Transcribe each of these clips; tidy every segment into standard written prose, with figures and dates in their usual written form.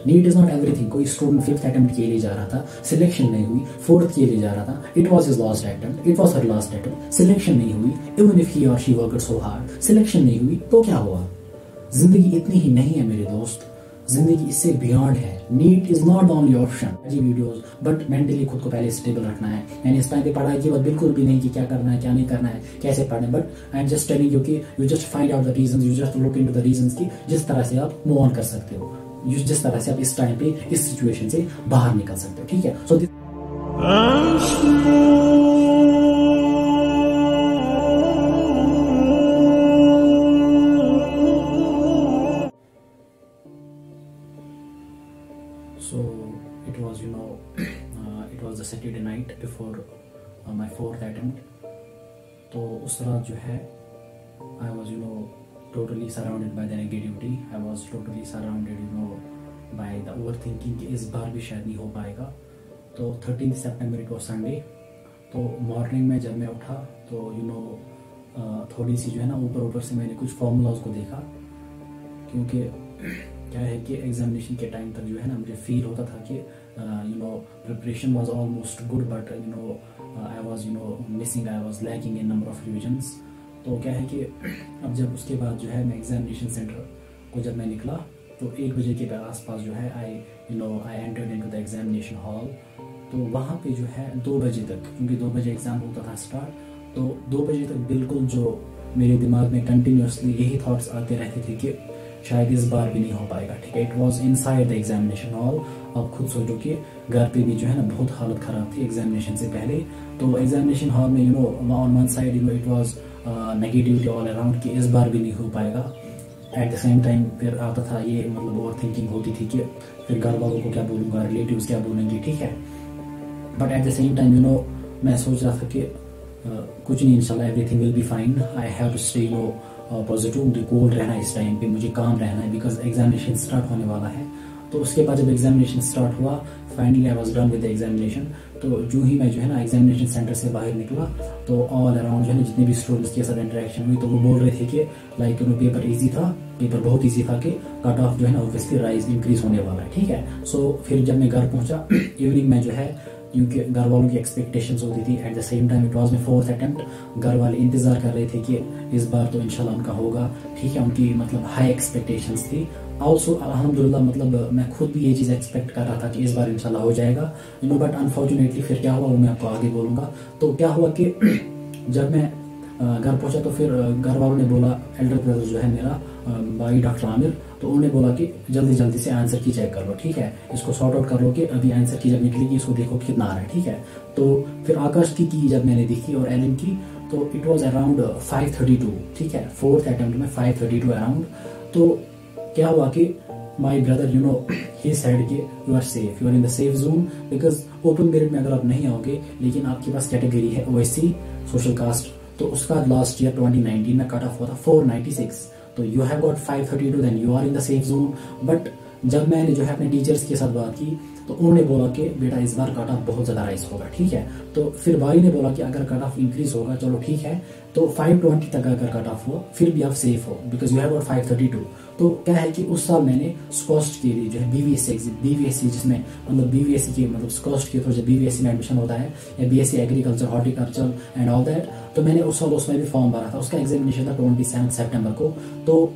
NEET is not everything. कोई student 5th attempt के लिए जा रहा था, सिलेक्शन नहीं हुई, 4th के लिए जा रहा था, it was his last attempt, it was her last attempt, selection नहीं हुई, इवन इफ ही और she worked so hard, selection नहीं हुई, तो क्या हुआ? जिंदगी इतनी ही नहीं है मेरे दोस्त, जिंदगी इससे बियॉन्ड है। NEET is not only option. जी वीडियोस, बट मेंटली खुद को पहले स्टेबल रखना है। मैंने इस टाइम पे पढ़ाई की बात बिल्कुल भी नहीं कि क्या करना है क्या नहीं करना है, कैसे पढ़ना है, but I am just telling you कि you just find out the reasons, you just look into the reasons की जिस तरह से आप मूव ऑन कर सकते हो, जिस तरह से आप इस टाइम पे इस सिचुएशन से बाहर निकल सकते हो। ठीक है, सो So it was, it was the Saturday night before my 4th attempt. तो उस रात जो है I was totally surrounded by the negativity. I was totally surrounded by the overthinking कि इस बार भी शायद नहीं हो पाएगा। तो 13 सितंबर it was Sunday। तो मॉर्निंग में जब मैं उठा तो थोड़ी सी जो है ना ऊपर से मैंने कुछ फॉर्मूलाज को देखा, क्योंकि क्या है कि एग्जामिनेशन के टाइम तक जो है ना मुझे फील होता था कि preparation was almost good, but I was missing, I was lacking in number of revisions. तो क्या है कि अब जब उसके बाद जो है मैं एग्जामिनेशन सेंटर को जब मैं निकला तो 1 बजे के आसपास जो है I entered into the examination hall. तो वहाँ पे जो है 2 बजे तक, क्योंकि 2 बजे एग्जाम होता था स्टार्ट, तो 2 बजे तक बिल्कुल जो मेरे दिमाग में कंटिन्यूसली यही थॉट्स आते रहते थे कि शायद इस बार भी नहीं हो पाएगा। ठीक है, it was inside the examination hall. आप खुद सोचो कि घर पे भी जो है ना बहुत हालत खराब थी एग्जामिनेशन से पहले। तो एग्जामिनेशन हॉल में on one side it was negativity all around कि इस बार भी नहीं हो पाएगा। एट द सेम टाइम फिर आता था ये ओवर थिंकिंग होती थी कि फिर घर वालों को क्या बोलूँगा, रिलेटिव्स क्या बोलेंगे। ठीक है, but at the same time मैं सोच रहा था कि कुछ नहीं, इंशाल्लाह everything will be fine. I have to stay positive, cool रहना इस टाइम पे, मुझे काम रहना है, बिकॉज एग्जामिनेशन स्टार्ट होने वाला है। तो उसके बाद जब एग्जामिनेशन स्टार्ट हुआ, finally I was done with the examination. तो जो ही मैं जो है ना एग्जामिनेशन सेंटर से बाहर निकला तो ऑल अराउंड जो है ना जितने भी स्टूडेंट्स के साथ इंटरेक्शन हुई तो वो बोल रहे थे कि लाइक पेपर ईजी था, पेपर बहुत ईजी था कि कट ऑफ जो है ना ऑब्वियसली राइज इंक्रीज होने वाला है। ठीक है, सो फिर जब मैं घर पहुंचा इवनिंग में जो है, क्योंकि घर वालों की एक्सपेक्टेशंस होती थी, eight the same time it was my 4th attempt. घर वाले इंतजार कर रहे थे कि इस बार तो इंशाल्लाह उनका होगा। ठीक है, उनकी हाई एक्सपेक्टेशंस थी। ऑल्सो अल्हम्दुलिल्लाह मैं खुद भी ये चीज़ एक्सपेक्ट कर रहा था कि इस बार इंशाल्लाह हो जाएगा। बट अनफॉर्चुनेटली फिर क्या हुआ वो मैं आपको आगे बोलूँगा। तो क्या हुआ कि जब मैं घर पहुंचा तो फिर घर वालों ने बोला, एल्डर ब्रदर जो है मेरा भाई डॉक्टर आमिर, तो उन्होंने बोला कि जल्दी से आंसर की चेक कर लो। ठीक है, इसको सॉर्ट आउट कर लो कि अभी आंसर की जब निकलेगी इसको देखो कितना आ रहा है। ठीक है, तो फिर आकाश की जब मैंने देखी और एलन की तो इट वॉज अराउंड 532। ठीक है, 4th अटेम्प्ट में 532 अराउंड। तो क्या हुआ कि माई ब्रदर ही सेड कि you are safe, you are in the safe zone, because open merit में अगर आप नहीं आओगे लेकिन आपके पास कैटेगरी है OSC सोशल कास्ट, तो उसका लास्ट ईयर 2019 में कट ऑफ हुआ था 496। तो you have got 532, then you are in the safe zone. But जब मैंने जो है अपने टीचर्स के साथ बात की तो उन्होंने बोला कि बेटा इस बार कट ऑफ बहुत ज़्यादा राइज होगा। ठीक है, तो फिर भाई ने बोला कि अगर कट ऑफ इंक्रीज होगा चलो ठीक है, तो 520 तक अगर कट ऑफ हो फिर भी आप सेफ हो, बिकॉज यू हैव गॉट 532। तो क्या है कि उस साल मैंने स्कॉस्ट के लिए जो है BVSC जिसमें BVSC की स्कॉस्ट के थ्रू जब BVSC में एडमिशन होता है या BSc agriculture horticulture and all that, तो मैंने उस साल उसमें भी फॉर्म भरा था। उसका एग्जामिनेशन था 27 सितंबर को। तो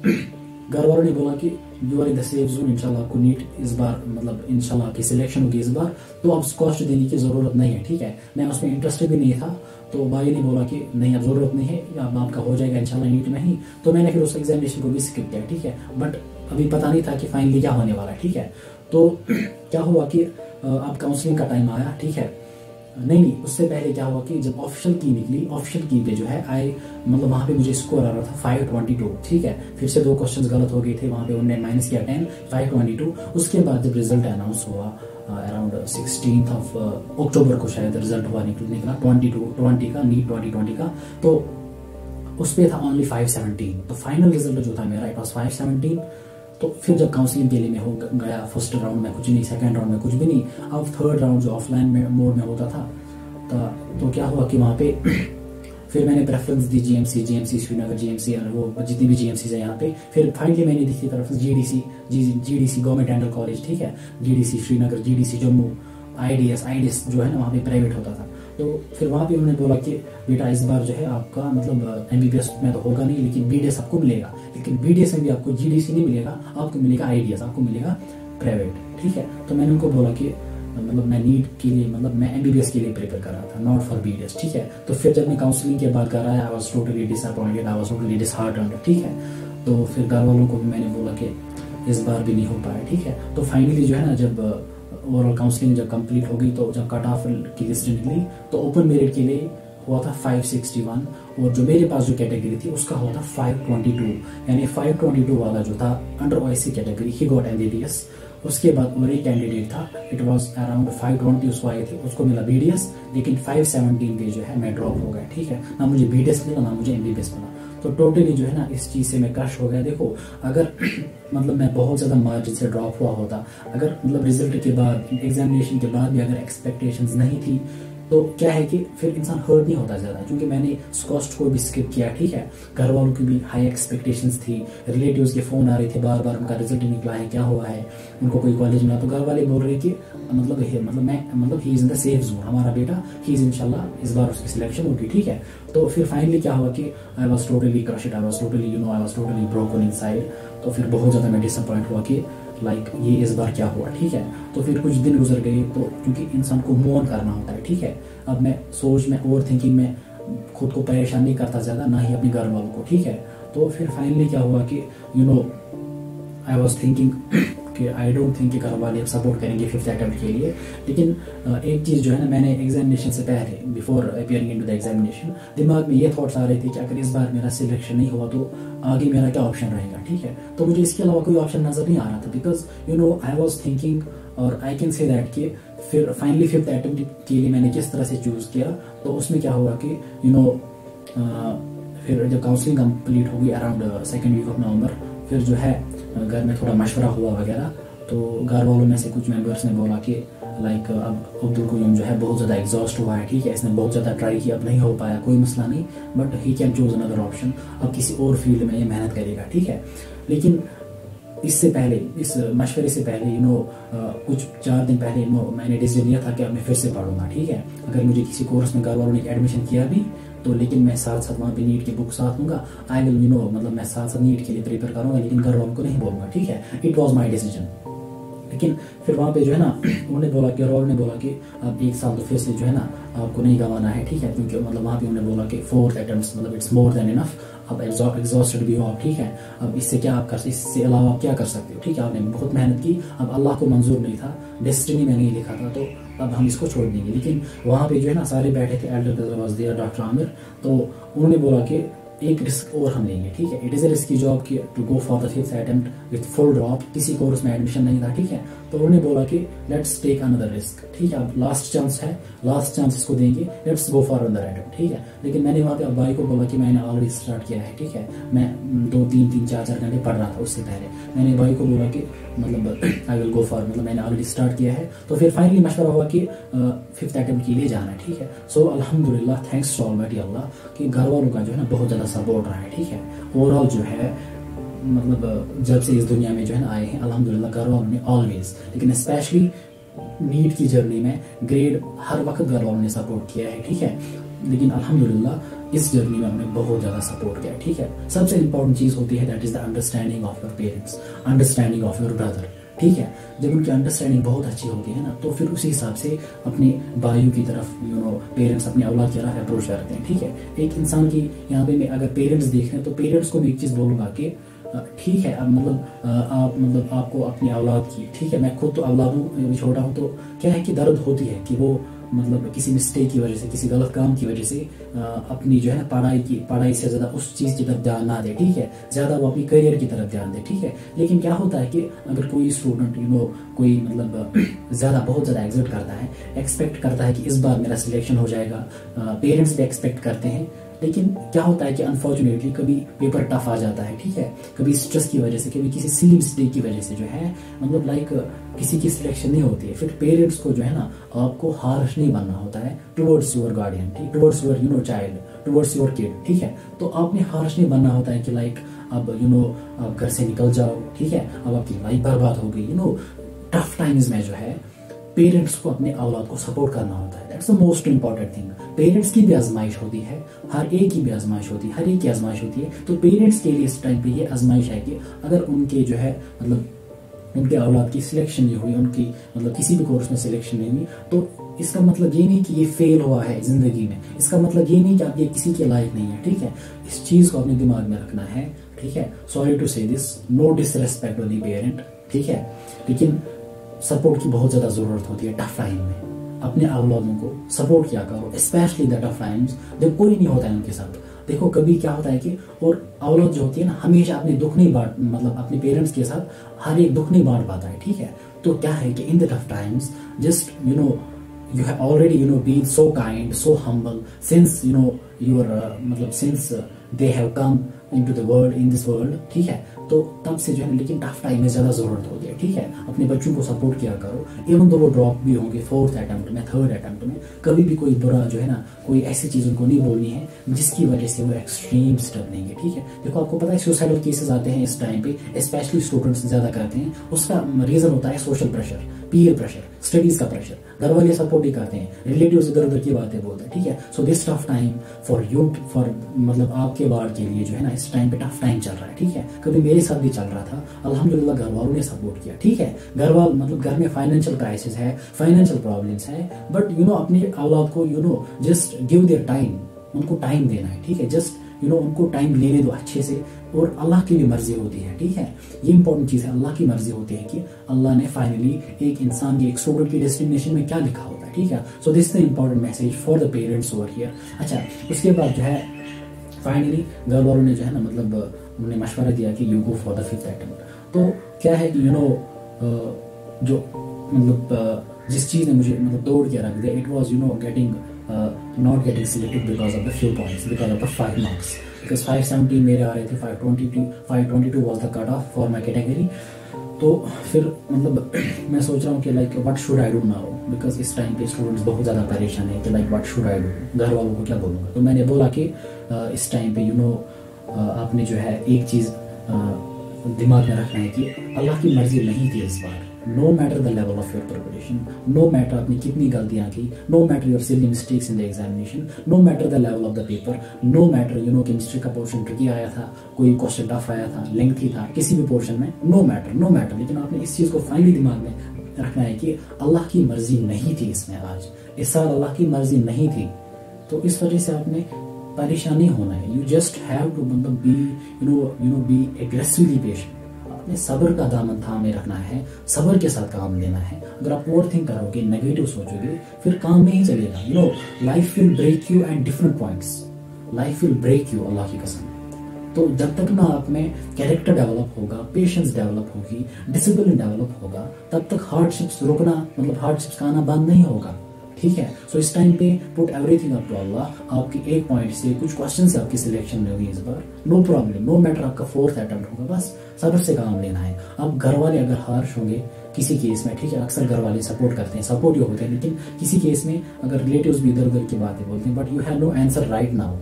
घर वालों ने बोला कि you are in the safe zone, इंशाल्लाह आपको नीट इस बार इंशाल्लाह आपकी सिलेक्शन होगी इस बार, तो अब कॉस्ट देने की ज़रूरत नहीं है। ठीक है, मैं उसमें इंटरेस्टेड भी नहीं था। तो भाई ने बोला कि नहीं अब ज़रूरत नहीं है, अब आपका हो जाएगा इंशाल्लाह नीट में ही। तो मैंने फिर उस एग्जामिनेशन को भी स्किप किया। ठीक है, बट अभी पता नहीं था कि फाइनली क्या होने वाला है। ठीक है, तो क्या हुआ कि अब काउंसलिंग का टाइम आया। ठीक है, नहीं उससे पहले क्या हुआ कि जब ऑफिशियल की निकली, ऑफिशियल की पे जो है वहाँ पे मुझे स्कोर आ रहा था 522। ठीक है, फिर से 2 क्वेश्चंस गलत हो गए थे, वहाँ पे उन्होंने माइनस किया 10, 522। उसके बाद जब रिजल्ट अनाउंस हुआ अराउंड 16th ऑफ अक्टूबर को शायद रिजल्ट हुआ निकला 2020 का, नीट 2020 का, तो उस पर था ओनली 517। तो फाइनल रिजल्ट जो था मेरा इट वॉज 517। तो फिर जब काउंसलिंग के लिए मैं हो गया, फर्स्ट राउंड में कुछ नहीं, सेकंड राउंड में कुछ भी नहीं, अब थर्ड राउंड जो ऑफलाइन मोड में होता था तो क्या हुआ कि वहाँ पे फिर मैंने प्रेफरेंस दी जीएमसी श्रीनगर, जीएमसी वो जितनी भी जीएमसी है यहाँ पे। फिर फाइनली मैंने दी थी preference GDC government dental college, ठीक है, GDC Srinagar, GDC Jammu, IDs जो है ना वहाँ पे प्राइवेट होता था। तो फिर वहाँ पे उन्होंने बोला कि बेटा इस बार जो है आपका मतलब एमबीबीएस में तो होगा नहीं, लेकिन बीडीएस आपको मिलेगा, लेकिन बीडीएस में भी आपको जीडीसी नहीं मिलेगा, आपको मिलेगा आईडीएस, आपको मिलेगा प्राइवेट, ठीक है। तो मैंने उनको बोला कि मतलब मैं नीट के लिए मतलब मैं एमबीबीएस के लिए प्रिपेयर कर रहा था, नॉट फॉर बीडीएस, ठीक है। तो फिर जब मैं काउंसलिंग के बाद कर रहा है, I was totally disappointed, I was totally disheartened, ठीक है। तो फिर घर वालों को भी मैंने बोला कि इस बार भी नहीं हो पाया, ठीक है। तो फाइनली जो है ना जब ओवरऑल काउंसलिंग जब कंप्लीट हो गई, तो जब कट ऑफ की लिस्ट निकली तो ओपन मेरिट के लिए हुआ था 561 और जो मेरे पास जो कैटेगरी थी उसका हुआ था 522, यानी 522 वाला जो था under OSC category, he got MBBS. उसके बाद और एक कैंडिडेट था, इट वाज अराउंड 520 उसको आए थे, उसको मिला बीडीएस, लेकिन 517 पे जो है मैं ड्रॉप हो गया, ठीक है। ना मुझे बीडीएस मिला ना मुझे एमबीबीएस मिला। तो टोटली जो है ना इस चीज़ से मैं क्रश हो गया। देखो अगर मतलब मैं बहुत ज़्यादा मार्जिन से ड्रॉप हुआ होता, अगर मतलब रिजल्ट के बाद एग्जामिनेशन के बाद भी अगर एक्सपेक्टेशंस नहीं थी, तो क्या है कि फिर इंसान हर्ट नहीं होता ज़्यादा, क्योंकि मैंने कॉस्ट को भी स्किप किया, ठीक है। घर वालों की भी हाई एक्सपेक्टेशंस थी, रिलेटिव्स के फ़ोन आ रहे थे बार बार, उनका रिजल्ट निकला है, क्या हुआ है, उनको कोई कॉलेज मिला, तो घर वाले बोल रहे कि मतलब he is in the safe zone, हमारा बेटा ही इज़ इंशाल्लाह इस बार उसकी सिलेक्शन होगी, ठीक है। तो फिर फाइनली क्या हुआ कि I was totally crushed, I was totally broken inside. तो फिर बहुत ज़्यादा मैं डिसअपॉइंट हुआ कि लाइक ये इस बार क्या हुआ, ठीक है। तो फिर कुछ दिन गुजर गए, तो क्योंकि इंसान को मूव ऑन करना होता है, ठीक है। अब मैं ओवर थिंकिंग में खुद को परेशान नहीं करता ज़्यादा, ना ही अपने घर वालों को, ठीक है। तो फिर फाइनली क्या हुआ कि आई वॉज थिंकिंग कि आई डोंट थिंक कि घर वाले सपोर्ट करेंगे 5th अटेम्प्ट के लिए। लेकिन एक चीज़ जो है ना, मैंने एग्जामिनेशन से पहले, before appearing into the examination, दिमाग में ये थॉट्स आ रहे थे कि अगर इस बार मेरा सिलेक्शन नहीं हुआ तो आगे मेरा क्या ऑप्शन रहेगा, ठीक है। तो मुझे इसके अलावा कोई ऑप्शन नज़र नहीं आ रहा था, बिकॉज आई वॉज थिंकिंग, और आई कैन से दैट कि फिर फाइनली 5th अटेम्प्ट के लिए मैंने किस तरह से चूज़ किया। तो उसमें क्या हुआ कि फिर जब काउंसलिंग कंप्लीट होगी around 2nd week of November, फिर जो है घर में थोड़ा मशवरा हुआ वगैरह, तो घर वालों में से कुछ मेंबर्स ने बोला कि लाइक अब अब्दुल क़य्यूम जो है बहुत ज़्यादा एग्जॉस्ट हुआ है, ठीक है, इसने बहुत ज़्यादा ट्राई किया, अब नहीं हो पाया, कोई मसला नहीं, but he can choose another option, अब किसी और फील्ड में ये मेहनत करेगा, ठीक है। लेकिन इससे पहले, इस मशवरे से पहले कुछ 4 दिन पहले मैंने डिसीजन लिया था कि अब मैं फिर से पढ़ूंगा, ठीक है। अगर मुझे किसी कोर्स में घर वालों ने एडमिशन किया भी, तो लेकिन मैं साथ साथ वहाँ पे नीट की बुक साथ लूँगा, आई विल मतलब मैं साथ साथ नीट के लिए प्रिपेयर करूँगा, लेकिन घर वालों को नहीं बोलूँगा, ठीक है। It was my decision. लेकिन फिर वहाँ पे जो है ना उन्होंने बोला कि, घर वालों ने बोला कि अब 1 साल तो फिर से जो है ना आपको नहीं गंवाना है, ठीक है, क्योंकि मतलब वहाँ पे उन्होंने बोला कि 4th अटेम्प्ट मतलब इट्स मोर देन इनफ, अब एग्जॉस्टेड भी हो आप, ठीक है, अब इससे क्या आप इससे अलावा आप क्या कर सकते हो, ठीक है, आपने बहुत मेहनत की, अब अल्लाह को मंजूर नहीं था, डेस्टिनी में नहीं लिखा था, तो अब हम इसको छोड़ देंगे। लेकिन वहाँ पे जो है ना सारे बैठे थे, elder brother was there, doctor Aamir, तो उन्होंने बोला कि एक रिस्क और हम लेंगे, ठीक है, it is a risky job कि to go for the 5th attempt with full drop, किसी कोर्स में एडमिशन नहीं था, ठीक है। तो उन्होंने बोला कि लेट्स टेक अनदर रिस्क, ठीक है, अब लास्ट चांस है, लास्ट चांस इसको देंगे, let's go for another attempt, ठीक है। लेकिन मैंने वहाँ पे अब भाई को बोला कि मैंने ऑलरेडी स्टार्ट किया है, ठीक है, मैं 2-3-4 घंटे पढ़ रहा था उससे पहले, मैंने भाई को बोला कि मतलब आई विल गो फॉर, मतलब मैंने ऑलरेडी स्टार्ट किया है। तो फिर फाइनली मशवरा हुआ कि 5th अटेम्प्ट के लिए जाना है, ठीक है। सो अल्हम्दुलिल्लाह, थैंक्स टू ऑलमाइटी अल्लाह कि घर वालों का जो है ना बहुत ज़्यादा सपोर्ट रहा है, ठीक है। ओवरऑल जो है मतलब जब से इस दुनिया में जो है ना आए हैं, अल्हम्दुलिल्लाह घर वालों ने ऑलवेज, लेकिन स्पेशली नीट की जर्नी में ग्रेड हर वक्त घर वालों ने सपोर्ट किया है, ठीक है। लेकिन अल्हम्दुलिल्लाह इस जर्नी में उन्हें बहुत ज़्यादा सपोर्ट किया है, ठीक है। सबसे इंपॉर्टेंट चीज़ होती है that is the understanding of your parents, understanding of your brother, ठीक है। जब उनकी अंडरस्टैंडिंग बहुत अच्छी होती है ना, तो फिर उसी हिसाब से अपने भाइयों की तरफ पेरेंट्स अपनी औलाद की तरफ अप्रोच करते हैं, ठीक है। एक इंसान की यहाँ पे मैं अगर पेरेंट्स देख रहे हैं, तो पेरेंट्स को भी एक चीज़ बोलूँगा कि ठीक है, अब मतलब आपको अपनी औलाद की, ठीक है, मैं खुद तो औलाद हूँ, छोटा हूँ, तो क्या है कि दर्द होती है कि वो मतलब किसी मिस्टेक की वजह से, किसी गलत काम की वजह से अपनी जो है ना पढ़ाई से ज़्यादा उस चीज़ की तरफ ध्यान ना दे, ठीक है, ज़्यादा वो अपनी करियर की तरफ ध्यान दे, ठीक है। लेकिन क्या होता है कि अगर कोई स्टूडेंट कोई मतलब बहुत ज़्यादा एग्जिट करता है, एक्सपेक्ट करता है कि इस बार मेरा सिलेक्शन हो जाएगा, पेरेंट्स भी एक्सपेक्ट करते हैं, लेकिन क्या होता है कि अनफॉर्चुनेटली कभी पेपर टफ आ जाता है, ठीक है, कभी स्ट्रेस की वजह से, कभी किसी सिली मिस्टेक की वजह से जो है मतलब लाइक किसी की सिलेक्शन नहीं होती है। फिर पेरेंट्स को जो है ना आपको हार्श नहीं बनना होता है टुवर्ड्स योर गार्डियन, ठीक, towards your child, towards your kid, ठीक है। तो आपने हार्श नहीं बनना होता है कि लाइक अब आप घर से निकल जाओ, ठीक है, अब आपकी लाइफ बर्बाद हो गई। टफ टाइम्स में जो है पेरेंट्स को अपने औलाद को सपोर्ट करना होता है। That's the most important thing. Parents की भी आजमाइश होती है, हर एक की भी आजमाइश होती है, हर एक की आजमाइश होती है। तो पेरेंट्स के लिए इस टाइम पे ये आजमाइश है कि अगर उनके जो है मतलब उनके औलाद की सिलेक्शन नहीं हुई, उनकी मतलब किसी भी कोर्स में सिलेक्शन नहीं हुई, तो इसका मतलब ये नहीं कि ये फेल हुआ है जिंदगी में, इसका मतलब ये नहीं कि आप ये किसी के लायक नहीं है, ठीक है। इस चीज को अपने दिमाग में रखना है, ठीक है। Sorry to say this, no disrespect to the parent, ठीक है, लेकिन सपोर्ट की बहुत ज्यादा जरूरत होती है टफ टाइम में। अपने औलादों को सपोर्ट किया करो, स्पेशली द टफ टाइम्स, जब कोई नहीं होता है उनके साथ। देखो कभी क्या होता है कि और औलाद जो होती है ना हमेशा अपने दुख नहीं बांट, मतलब अपने पेरेंट्स के साथ हर एक दुख नहीं बांट पाता है, ठीक है। तो क्या है कि in the tough times just you have already been so kind, so humble since your मतलब since they have come into the world, in this world, ठीक है। तो तब से जो है लेकिन टफ टाइम में ज्यादा जरूरत होती है, ठीक है। अपने बच्चों को सपोर्ट किया करो, इवन तो वो ड्रॉप भी होंगे 4th अटेम्प्ट में, 3rd अटेम्प्ट में, कभी भी कोई बुरा जो है ना कोई ऐसी चीज उनको नहीं बोलनी है जिसकी वजह से वो एक्सट्रीम स्टेप लेंगे, ठीक है। देखो आपको पता है सुसाइडल केसेस आते हैं इस टाइम पे, स्पेशली स्टूडेंट्स ज्यादा करते हैं। उसका रीजन होता है social pressure, peer pressure, studies का प्रेशर, घर वाले सपोर्ट ही करते हैं, रिलेटिव्स इधर उधर की बातें बोलते हैं, ठीक है। So this tough time for you, for मतलब आपके बार के लिए जो है ना इस टाइम पे टफ टाइम चल रहा है, ठीक है। कभी मेरे साथ भी चल रहा था, अल्हम्दुलिल्लाह घर वालों ने सपोर्ट किया, ठीक है। घर वाल मतलब घर में फाइनेंशियल क्राइसिस है, फाइनेंशियल प्रॉब्लम्स है, बट अपने औलाद को जस्ट गिव देयर टाइम, उनको टाइम देना है, ठीक है। जस्ट उनको टाइम लेने दो अच्छे से, और अल्लाह की भी मर्जी होती है, ठीक है। ये इंपॉर्टेंट चीज है, अल्लाह की मर्जी होती है कि अल्लाह ने फाइनली एक इंसान की, एक स्टूडेंट की डेस्टिनेशन में क्या लिखा होता है, ठीक है। So this the important message for the parents over here. अच्छा, उसके बाद जो है फाइनली घर वालों ने जो है ना मतलब उन्होंने मशवरा दिया कि you go for the 5th attempt. तो क्या है कि जो मतलब जिस चीज ने मुझे मतलब तोड़ के रख दिया, it was getting not getting selected because of the few points, because of the 5 marks, because 517 मेरे आ रहे थे, 522 was the cut off for my category। तो फिर मतलब मैं सोच रहा हूँ कि like what should I do now, because इस टाइम पे स्टूडेंट्स बहुत ज़्यादा परेशान है कि like what should I do, घर वालों को क्या बोलूँगा। तो मैंने बोला कि इस टाइम पे आपने जो है एक चीज़ दिमाग में रखना है कि अल्लाह की मर्जी नहीं थी इस बार। No matter the level of your preparation, no matter आपने कितनी गलतियां की, no matter your silly mistakes in the examination, no matter the level of the paper, no matter chemistry का पोर्शन ट्रिकी आया था, कोई क्वेश्चन टफ आया था, लेंथी था, किसी भी पोर्शन में, नो मैटर। लेकिन आपने इस चीज को फाइनली दिमाग में रखना है कि अल्लाह की मर्जी नहीं थी इसमें, आज इस साल अल्लाह की मर्जी नहीं थी। तो इस वजह से आपने परेशानी होना है। यू जस्ट हैव टू मतलब बी एग्रेसिवली पेशेंट, अपने सब्र का दामन थामे रखना है, सब्र के साथ काम लेना है। अगर आप ओवर थिंक करोगे, नेगेटिव सोचोगे, फिर काम नहीं चलेगा। Life will break you at different points, life will break you, Allah की कसम। तो जब तक ना आप में कैरेक्टर डेवलप होगा, पेशेंस डेवलप होगी, डिसिप्लिन डेवलप होगा, तब तक हार्डशिप्स रुकना मतलब हार्डशिप्स का आना बंद नहीं होगा, ठीक है। सो इस टाइम पे put everything up to Allah. आपकी एक पॉइंट से कुछ क्वेश्चन से आपकी सिलेक्शन नहीं हुई इस बार, नो प्रॉब्लम, नो मैटर आपका 4th अटेम्प्ट होगा, बस सब्र से काम लेना है। अब घर वाले अगर हार्श होंगे किसी केस में, ठीक है, अक्सर घर वाले सपोर्ट करते हैं, सपोर्टिव होते हैं, लेकिन किसी केस में अगर रिलेटिव्स भी इधर उधर की बातें बोलते हैं, but you have no answer right now,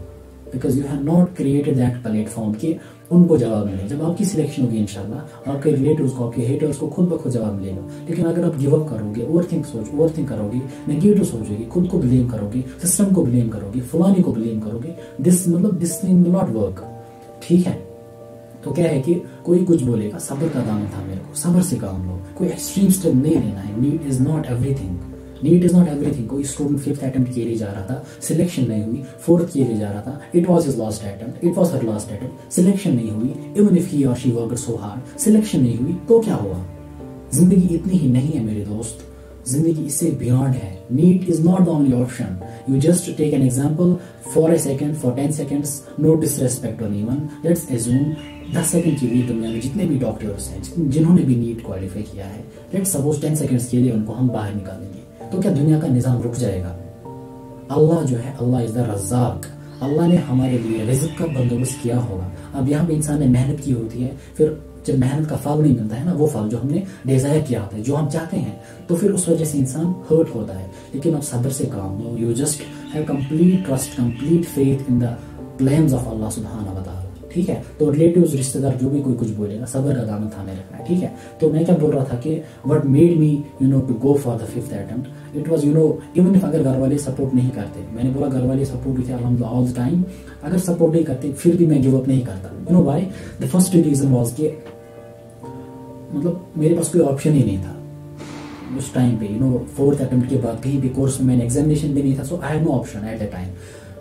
because you have not created that platform कि उनको जवाब मिले। जब आपकी सिलेक्शन होगी इंशाल्लाह, आपके रिलेटिव्स को, आपके हेटर्स को खुद ब खुद जवाब मिलेगा। लेकिन अगर आप गिव अप करोगे, ओवर थिंक करोगे, नेगेटिव सोचोगे, खुद को ब्लेम करोगे, सिस्टम को ब्लेम करोगे, फलानी को ब्लेम करोगे, this thing will not work, ठीक है। तो क्या है कि कोई कुछ बोलेगा, सब्र का दामन था मेरे को, सब्र से काम लो, कोई एक्सट्रीम स्टेप नहीं लेना है। NEET is not everything, NEET is not everything. कोई स्टूडेंट 5th अटेम्प्ट के लिए जा रहा था, सिलेक्शन नहीं हुई, 4th के लिए जा रहा था, it was his last attempt, it was her last attempt, selection नहीं हुई, इवन इफ ही और she worked so hard, selection नहीं हुई, तो क्या हुआ। जिंदगी इतनी ही नहीं है मेरे दोस्त, जिंदगी इससे बियॉन्ड है। NEET is not the only option. You just take an example for a second, for 10 seconds, no disrespect to anyone, let's assume 10 second के लिए दुनिया में जितने भी डॉक्टर्स हैं जिन्होंने भी नीट क्वालिफाई किया है, लेट्स सपोज 10 सेकंड्स के लिए उनको हम बाहर निकालेंगे, तो क्या दुनिया का निजाम रुक जाएगा? अल्लाह जो है, अल्लाह इज द रज़्ज़ाक, अल्लाह ने हमारे लिए रिज़्क़ का बंदोबस्त किया होगा। अब यहाँ पे इंसान ने मेहनत की होती है, फिर जब मेहनत का फल नहीं मिलता है ना, वो फल जो हमने डिजायर किया होता है, जो हम चाहते हैं, तो फिर उस वजह से इंसान हर्ट होता है। लेकिन अब सब्र से काम लो, you just have complete trust, complete faith in the plans of Allah सुब्हानहू व तआला। ठीक है, तो रिलेटिव्स, रिश्तेदार जो भी कोई कुछ बोलेगा, सब्र का दामन थामे रखना है। ठीक है, तो मैं क्या बोल रहा था कि what made me to go for the 5th attempt, it was even if अगर घर वाले सपोर्ट नहीं करते, मैंने बोला घर वाले सपोर्ट थे अल्हम्दुलिल्लाह ऑल द टाइम, अगर सपोर्ट नहीं करते फिर भी मैं गिव अप नहीं करता। Why? The first reason was कि मतलब मेरे पास कोई ऑप्शन ही नहीं था उस टाइम पे। 4th अटेम्प्ट के बाद कहीं भी कोर्स में मैंने एग्जामिनेशन भी नहीं था, so I have no option at the time.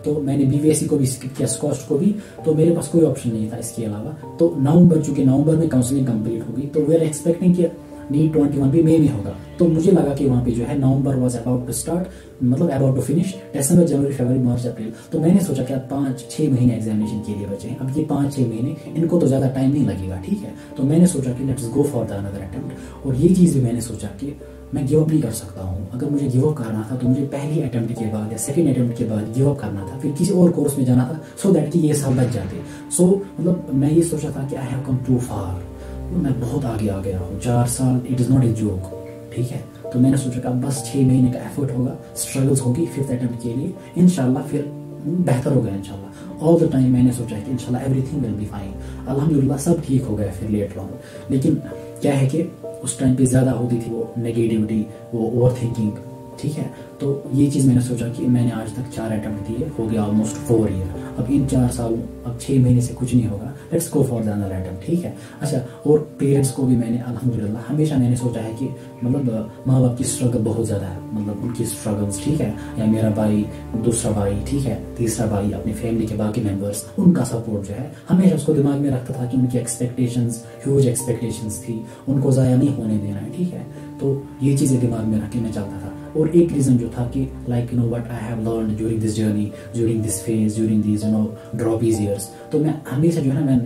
तो मैंने बीवीएससी को भी स्किप किया, स्कॉस्ट को भी, तो मेरे पास कोई ऑप्शन नहीं था इसके अलावा। तो नवंबर में काउंसलिंग कंप्लीट होगी, तो वी आर एक्सपेक्टिंग कि नीट 21 भी मे भी होगा। तो मुझे लगा कि वहाँ पे जो है नवंबर वाज अबाउट टू स्टार्ट, मतलब अबाउट टू फिनिश, दिसंबर, जनवरी, फरवरी, मार्च, अप्रैल। तो मैंने सोचा कि अब 5-6 महीने एग्जामिनेशन के लिए बचे हैं। अब ये 5-6 महीने, इनको तो ज़्यादा टाइम नहीं लगेगा। ठीक है, तो मैंने सोचा कि let's go for the another attempt. और ये चीज़ भी मैंने सोचा कि मैं गिव अप नहीं कर सकता हूँ। अगर मुझे गिव अप करना था तो मुझे पहली अटेम्प्ट के बाद या सेकंड अटेम्प्ट के बाद गिव अप करना था, फिर किसी और कोर्स में जाना था, सो दैट कि ये साल बच जाते। सो मतलब मैं ये सोचा था कि आई हैव कम टू फार, मैं बहुत आगे आ गया हूँ। 4 साल it is not a joke. ठीक है, तो मैंने सोचा कि अब बस 6 महीने का एफर्ट होगा, स्ट्रगल्स होगी 5th अटेम्प्ट के लिए, इंशाल्लाह फिर बेहतर होगा इंशाल्लाह। ऑल द टाइम मैंने सोचा कि इंशाल्लाह एवरीथिंग विल बी फाइन। अल्हम्दुलिल्लाह सब ठीक हो गया फिर लेट ऑन। लेकिन क्या है कि उस टाइम पे ज़्यादा होती थी वो नेगेटिविटी, वो ओवर थिंकिंग। ठीक है, तो ये चीज़ मैंने सोचा कि मैंने आज तक 4 अटेम्प्ट दिए, हो गया ऑलमोस्ट 4 ईयर। अब इन 4 सालों, अब 6 महीने से कुछ नहीं होगा, let's go for the another attempt. ठीक है, अच्छा, और पेरेंट्स को भी मैंने अल्हम्दुलिल्लाह हमेशा मैंने सोचा है कि मतलब माँ बाप की स्ट्रगल बहुत ज़्यादा है, मतलब उनकी स्ट्रगल्स। ठीक है, या मेरा भाई, दूसरा भाई, ठीक है, तीसरा भाई, अपनी फैमिली के बाकी मेंबर्स, उनका सपोर्ट जो है हमेशा उसको दिमाग में रखता था कि उनकी एक्सपेक्टेशंस, ह्यूज एक्सपेक्टेशंस थी, उनको ज़ाया नहीं होने देना है। ठीक है, तो ये चीज़ें दिमाग में रख के मैं चलता था। और एक रीज़न जो था कि like what I have learned during this journey, during this phase, during this drop years, तो मैं हमेशा जो है ना, मैं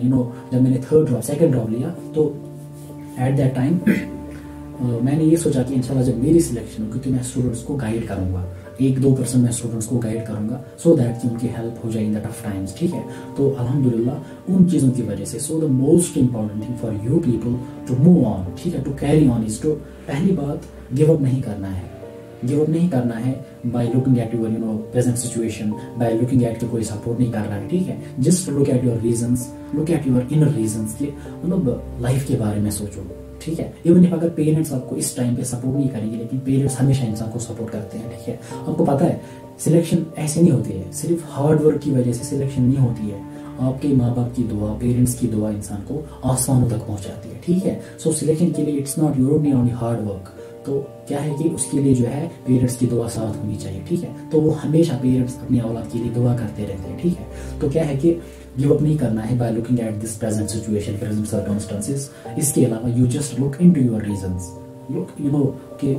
जब मैंने सेकंड ड्रॉप लिया, तो एट दैट टाइम मैंने ये सोचा कि इंशाल्लाह जब मेरी सिलेक्शन होगी तो मैं स्टूडेंट्स को गाइड करूंगा, 1-2% मैं स्टूडेंट्स को गाइड करूंगा, सो दैट कि उनकी हेल्प हो जाए इन द टफ टाइम्स। ठीक है, तो अल्हम्दुलिल्लाह उन चीज़ों की वजह से, so the most important thing for you people to move on, ठीक है, to carry on is to, पहली बात गिव अप नहीं करना है। गिव अप नहीं करना है by looking at your present situation, bye looking eight कोई सपोर्ट नहीं कर रहा है। ठीक है, just look at your reasons, look at your inner reasons, कि मतलब लाइफ के बारे में सोचो। ठीक है, इवन इफ अगर पेरेंट्स आपको इस टाइम पे सपोर्ट नहीं करेंगे, लेकिन पेरेंट्स हमेशा इंसान को सपोर्ट करते हैं। ठीक है, आपको पता है सिलेक्शन ऐसे नहीं होती है, सिर्फ हार्ड वर्क की वजह से सिलेक्शन नहीं होती है। आपके माँ बाप की दुआ, पेरेंट्स की दुआ इंसान को आसमानों तक पहुंचाती है। ठीक है, सो सिलेक्शन के लिए it's not your only hard work, तो क्या है कि उसके लिए जो है पेरेंट्स की दुआ साथ होनी चाहिए। ठीक है, तो वो हमेशा पेरेंट्स अपनी औलाद के लिए दुआ करते रहते हैं। ठीक है, तो क्या है कि गिव अप नहीं करना है by looking at this present situation, present circumstances. इसके अलावा you just look into your reasons, look कि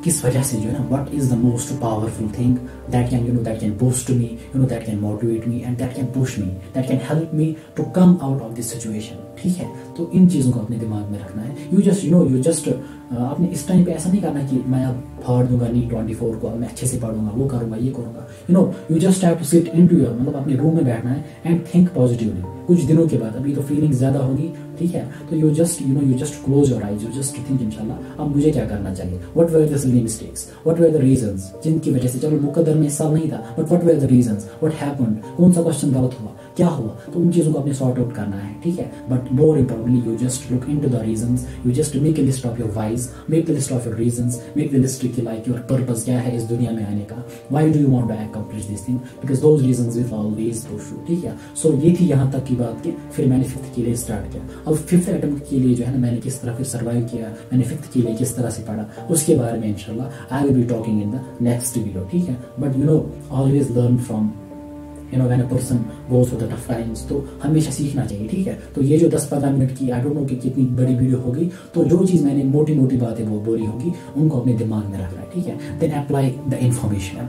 किस वजह से जो है ना, what is the most powerful thing that can boost me, that can motivate me and that can push me, that can help me to come out of this situation. ठीक है, तो इन चीज़ों को अपने दिमाग में रखना है। यू जस्ट आपने इस टाइम पे ऐसा नहीं करना कि मैं अब फाड़ दूंगा नीट 24 को, मैं अच्छे से पढ़ूंगा, वो करूंगा, ये करूंगा। You just have to sit into your, मतलब अपने रूम में बैठना है एंड थिंक पॉजिटिवली। कुछ दिनों के बाद, अभी तो फीलिंग ज्यादा होगी, ठीक है, तो you just close your eyes, you just think इंशाल्लाह अब मुझे क्या करना चाहिए, what were the silly mistakes, what were the reasons जिनकी वजह से, चलो मुकद्दर में इस साल नहीं था, but what were the reasons, what happened, कौन सा क्वेश्चन गलत हुआ, क्या हुआ, तो उन चीजों को अपने सॉर्ट आउट करना है। ठीक है, but more importantly you just look into the reasons, you just make a list of your whys, make the list of your reasons, make the list की लाइक योर पर्पस क्या है इस दुनिया में आने का, why do you want to accomplish this thing, because those reasons will always push you. ठीक है, सो ये थी यहाँ तक की बात कि फिर मैंने 5th के लिए स्टार्ट किया। अब 5th अटेम्प्ट के लिए जो है ना, मैंने किस तरह फिर सर्वाइव किया, मैंने 5th के लिए किस तरह से पढ़ा, उसके बारे में इंशाल्लाह I will be talking in the next video. ठीक है, but always learn from when a person goes through the tough times, तो हमेशा सीखना चाहिए। ठीक है, तो ये जो 10-15 मिनट की, आई डोंट नो कि कितनी बड़ी वीडियो होगी, तो जो चीज़ मैंने मोटी मोटी बातें वो बोली होगी उनको अपने दिमाग में रखना है। ठीक है, then apply the information,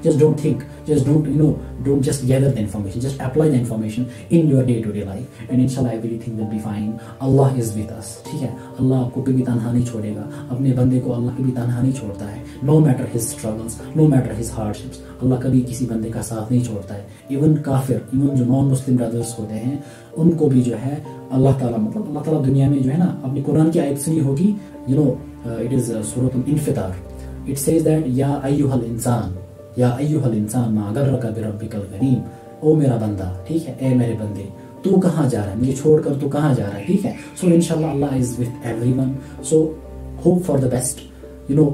just don't think, just don't just gather the information, just apply the information in your day to day life and इंशाल्लाह everything will be fine. Allah is with us. ठीक है, अल्लाह आपको कभी तनहा नहीं छोड़ेगा, अपने बंदे को अल्लाह कभी तनहा नहीं छोड़ता है। No matter his struggles, no matter his hardships, Allah कभी किसी बंदे का साथ नहीं छोड़ता है। इवन काफिर, इवन जो नॉन मुस्लिम ब्रदर्स होते हैं, उनको भी जो है अल्लाह ताला, मतलब अल्लाह ताला दुनिया में जो है ना, अपनी कुरान की आयत सुनी होगी, यू नो इट इज सूरत इन्फितार, इट सेज दैट या अय्युहल इंसान, या अय्युहल इंसान मा गर्रका बिरब्बिकल करीम, ओ मेरा बंदा, ठीक है, ए मेरे बंदे, तू कहाँ जा रहा है, मुझे छोड़कर तू कहाँ जा रहा है, ठीक है। सो इंशाल्लाह Allah is with everyone, so hope for the best, you know,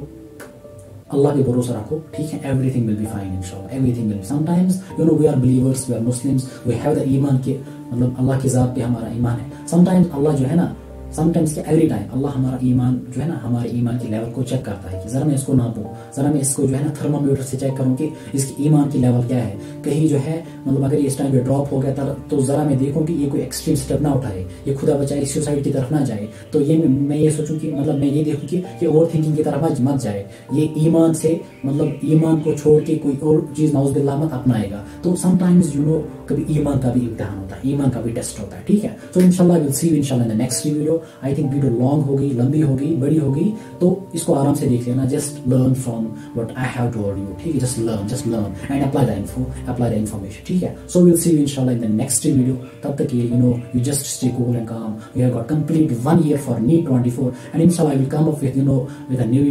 Allah पे भरोसा रखो, ठीक है, एवरीथिंग विल बी फाइन इंशाल्लाह, everything will be. Sometimes you know we are believers, we are Muslims, we have the ईमान के, मतलब अल्लाह की जात पे हमारा ईमान है। समटाइम्स अल्लाह जो है ना, समटाइम्स के एवरी टाइम अल्लाह हमारा ईमान जो है ना, हमारे ईमान के लेवल को चेक करता है कि जरा मैं इसको नापूं, जरा मैं इसको जो है ना थर्मामीटर से चेक करूं कि इसकी ईमान की लेवल क्या है। कहीं जो है मतलब अगर इस टाइम पे ड्रॉप हो गया तो जरा मैं देखूं कि ये कोई एक्सट्रीम स्टेप ना उठाए, ये खुदा बचाए सुसाइड की तरफ ना जाए, तो ये मैं ये सोचूं कि मतलब मैं ये देखूं कि ये ओवर थिंकिंग की तरफ मत जाए, ये ईमान से मतलब ईमान को छोड़ के कोई और चीज नाउज़ुबिल्लाह मत अपनाएगा। तो समटाइम्स यू नो कभी ईमान का भी इम्तिहान होता है, ईमान का भी टेस्ट होता है, ठीक है। तो इंशाल्लाह विल सी यू इंशाल्लाह in the next video. I think video long हो गई, लंबी हो गई, बड़ी हो गई, तो इसको आराम से देख लेना, just learn from what I have told you, ठीक है, just learn and apply the info, apply the information, ठीक है। सो विल सी यू इंशाल्लाह इन द नेक्स्ट वीडियो। तब तक you know you just stay cool and calm, we have got complete 1 year for NEET 24 and इंशाल्लाह I will come up with you know with a new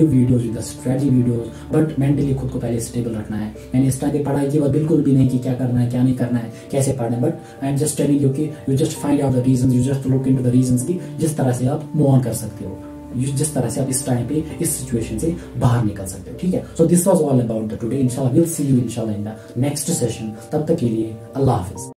videos, with the strategy videos, but mentally खुद को पहले stable रखना है। मैंने इस तरह की पढ़ाई की बात बिल्कुल भी नहीं कि क्या करना है क्या नहीं करना है, कैसे पढ़ना है, but I am just telling you कि you just find out the reasons, you just look into the reasons की जिस तरह से आप मूव ऑन कर सकते हो, जिस तरह से आप इस टाइम पे इस सिचुएशन से बाहर निकल सकते हो, ठीक है। So this was all about the today. इंशाल्लाह विल सी यू इंशाल्लाह इन द नेक्स्ट सेशन। तब तक के लिए अल्लाह हाफिज।